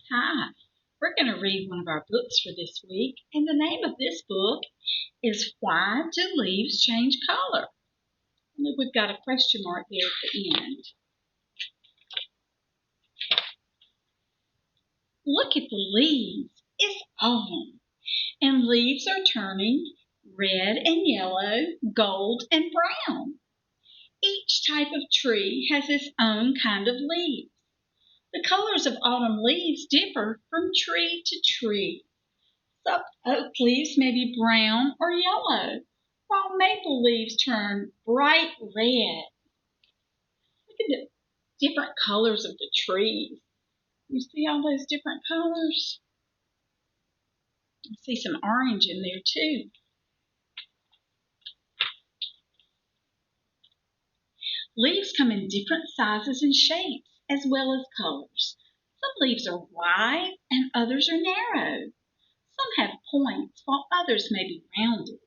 Hi, we're going to read one of our books for this week, and the name of this book is Why Do Leaves Change Color? Look, we've got a question mark there at the end. Look at the leaves. It's autumn, and leaves are turning red and yellow, gold and brown. Each type of tree has its own kind of leaves. The colors of autumn leaves differ from tree to tree. Some oak leaves may be brown or yellow, while maple leaves turn bright red. Look at the different colors of the trees. You see all those different colors? I see some orange in there too. Leaves come in different sizes and shapes, as well as colors. Some leaves are wide and others are narrow. Some have points, while others may be rounded.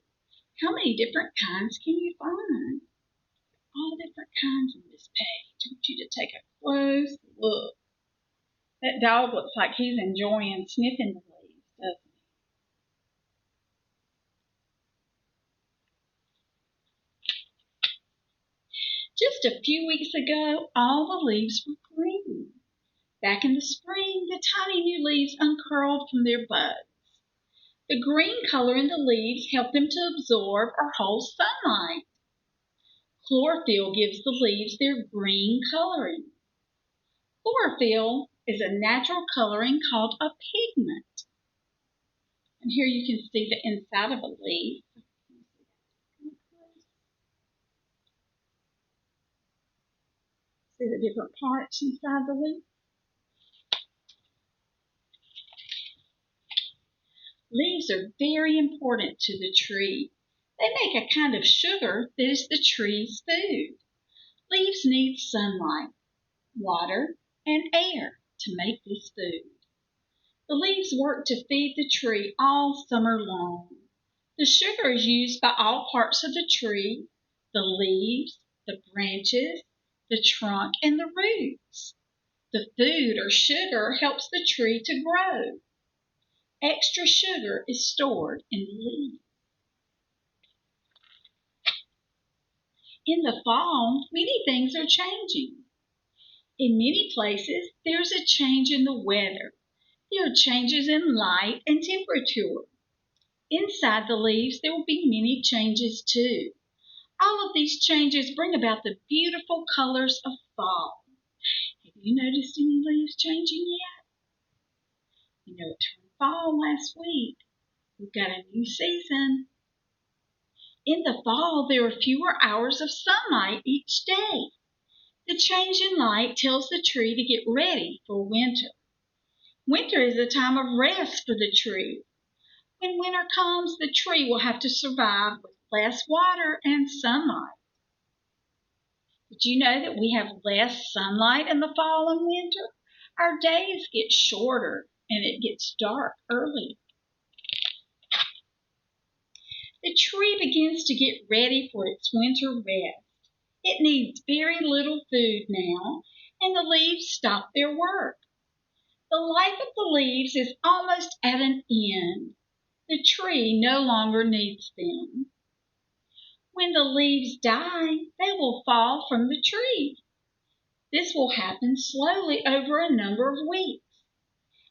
How many different kinds can you find? All different kinds on this page. I want you to take a close look. That dog looks like he's enjoying sniffing the leaves, doesn't he? Just a few weeks ago, all the leaves were green. Back in the spring, the tiny new leaves uncurled from their buds. The green color in the leaves helped them to absorb or hold sunlight. Chlorophyll gives the leaves their green coloring. Chlorophyll is a natural coloring called a pigment. And here you can see the inside of a leaf. See the different parts inside the leaf? Leaves are very important to the tree. They make a kind of sugar that is the tree's food. Leaves need sunlight, water, and air to make this food. The leaves work to feed the tree all summer long. The sugar is used by all parts of the tree, the leaves, the branches, the trunk, and the roots. The food or sugar helps the tree to grow. Extra sugar is stored in the leaves. In the fall, many things are changing. In many places, there's a change in the weather. There are changes in light and temperature. Inside the leaves, there will be many changes too. All of these changes bring about the beautiful colors of fall. Have you noticed any leaves changing yet? You know, it turned fall last week. We've got a new season. In the fall, there are fewer hours of sunlight each day. The change in light tells the tree to get ready for winter. Winter is a time of rest for the tree. When winter comes, the tree will have to survive with less water and sunlight. Did you know that we have less sunlight in the fall and winter? Our days get shorter and it gets dark early. The tree begins to get ready for its winter rest. It needs very little food now, and the leaves stop their work. The life of the leaves is almost at an end. The tree no longer needs them. When the leaves die, they will fall from the tree. This will happen slowly over a number of weeks.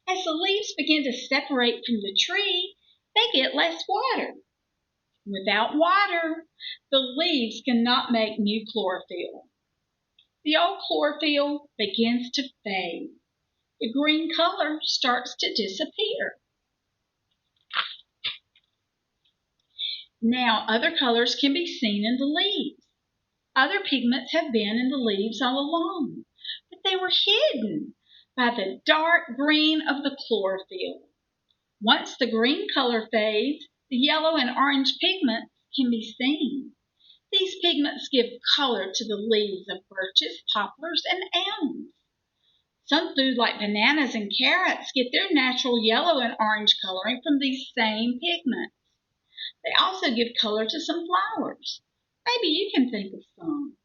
As the leaves begin to separate from the tree, they get less water. Without water, the leaves cannot make new chlorophyll. The old chlorophyll begins to fade. The green color starts to disappear. Now other colors can be seen in the leaves. Other pigments have been in the leaves all along, but they were hidden by the dark green of the chlorophyll. Once the green color fades, the yellow and orange pigments can be seen. These pigments give color to the leaves of birches, poplars, and elms. Some food like bananas and carrots get their natural yellow and orange coloring from these same pigments. They also give color to some flowers. Maybe you can think of some.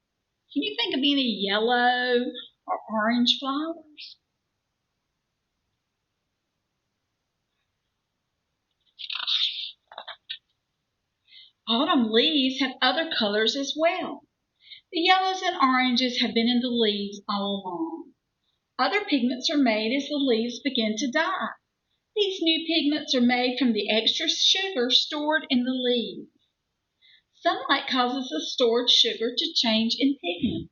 Can you think of any yellow or orange flowers? Autumn leaves have other colors as well. The yellows and oranges have been in the leaves all along. Other pigments are made as the leaves begin to die. These new pigments are made from the extra sugar stored in the leaves. Sunlight causes the stored sugar to change in pigment.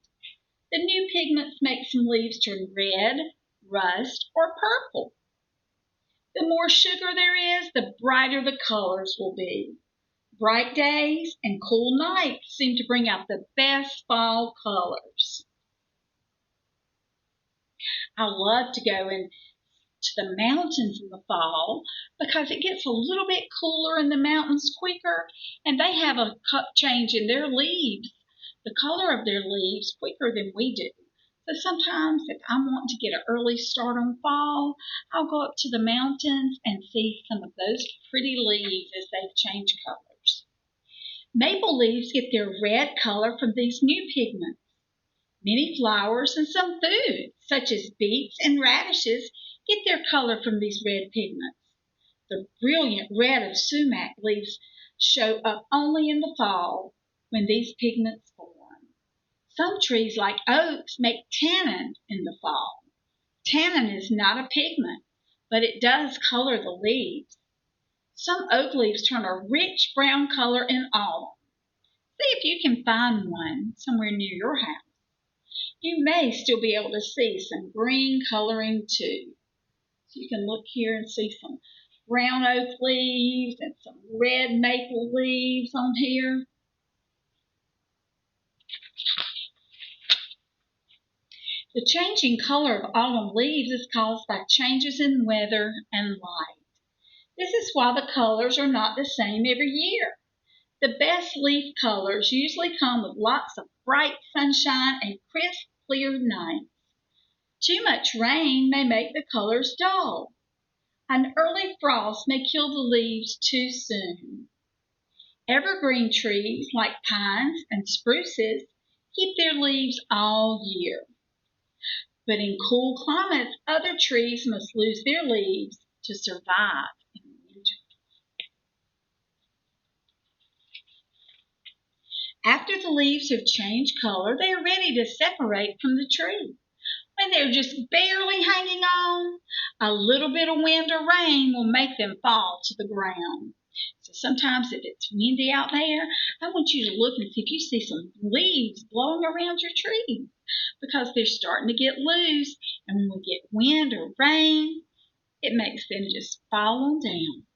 The new pigments make some leaves turn red, rust, or purple. The more sugar there is, the brighter the colors will be. Bright days and cool nights seem to bring out the best fall colors. I love to go into the mountains in the fall because it gets a little bit cooler in the mountains quicker, and they have a change in their leaves, the color of their leaves, quicker than we do. So sometimes if I'm wanting to get an early start on fall, I'll go up to the mountains and see some of those pretty leaves as they change colors. Maple leaves get their red color from these new pigments. Many flowers and some food, such as beets and radishes, get their color from these red pigments. The brilliant red of sumac leaves show up only in the fall when these pigments form. Some trees, like oaks, make tannin in the fall. Tannin is not a pigment, but it does color the leaves. Some oak leaves turn a rich brown color in autumn. See if you can find one somewhere near your house. You may still be able to see some green coloring too. So you can look here and see some brown oak leaves and some red maple leaves on here. The changing color of autumn leaves is caused by changes in weather and light. This is why the colors are not the same every year. The best leaf colors usually come with lots of bright sunshine and crisp, clear nights. Too much rain may make the colors dull. An early frost may kill the leaves too soon. Evergreen trees like pines and spruces keep their leaves all year. But in cool climates, other trees must lose their leaves to survive in winter. After the leaves have changed color, they are ready to separate from the tree. When they're just barely hanging on, a little bit of wind or rain will make them fall to the ground. So sometimes if it's windy out there, I want you to look and see if you see some leaves blowing around your tree because they're starting to get loose, and when we get wind or rain, it makes them just fall on down.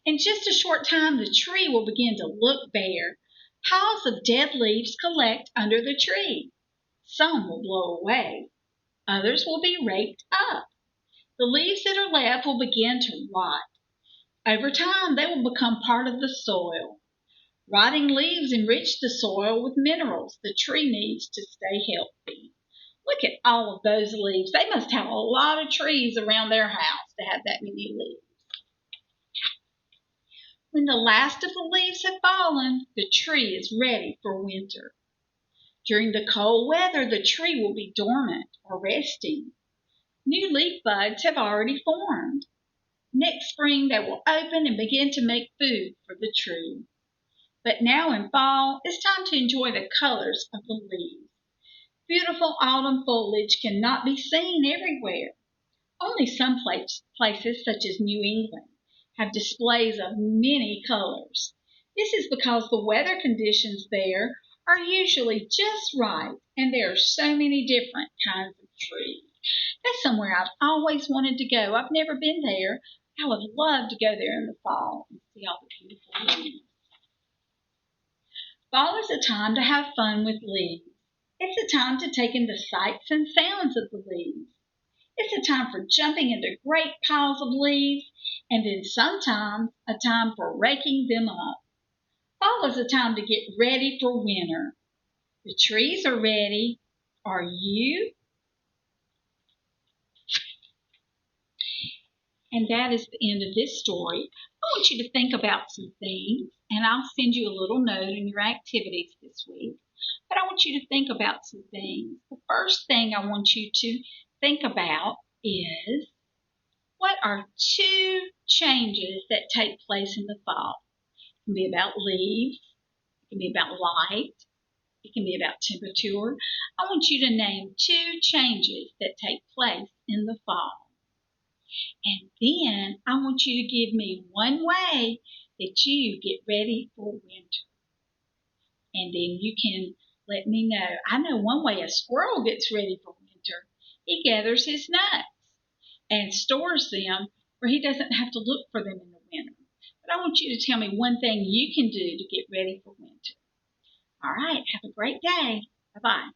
In just a short time, the tree will begin to look bare. Piles of dead leaves collect under the tree. Some will blow away. Others will be raked up. The leaves that are left will begin to rot. Over time, they will become part of the soil. Rotting leaves enrich the soil with minerals the tree needs to stay healthy. Look at all of those leaves. They must have a lot of trees around their house to have that many leaves. When the last of the leaves have fallen, the tree is ready for winter. During the cold weather, the tree will be dormant or resting. New leaf buds have already formed. Next spring, they will open and begin to make food for the tree. But now in fall, it's time to enjoy the colors of the leaves. Beautiful autumn foliage cannot be seen everywhere. Only some places, such as New England, have displays of many colors. This is because the weather conditions there are usually just right, and there are so many different kinds of trees. That's somewhere I've always wanted to go. I've never been there. I would love to go there in the fall and see all the beautiful leaves. Fall is a time to have fun with leaves. It's a time to take in the sights and sounds of the leaves. It's a time for jumping into great piles of leaves, and then sometimes a time for raking them up. Fall is a time to get ready for winter. The trees are ready. Are you? And that is the end of this story. I want you to think about some things, and I'll send you a little note in your activities this week. But I want you to think about some things. The first thing I want you to think about is, what are two changes that take place in the fall? It can be about leaves. It can be about light. It can be about temperature. I want you to name 2 changes that take place in the fall. And then I want you to give me one way that you get ready for winter. And then you can let me know. I know one way a squirrel gets ready for winter. He gathers his nuts and stores them where he doesn't have to look for them in the winter. But I want you to tell me one thing you can do to get ready for winter. All right, have a great day. Bye-bye.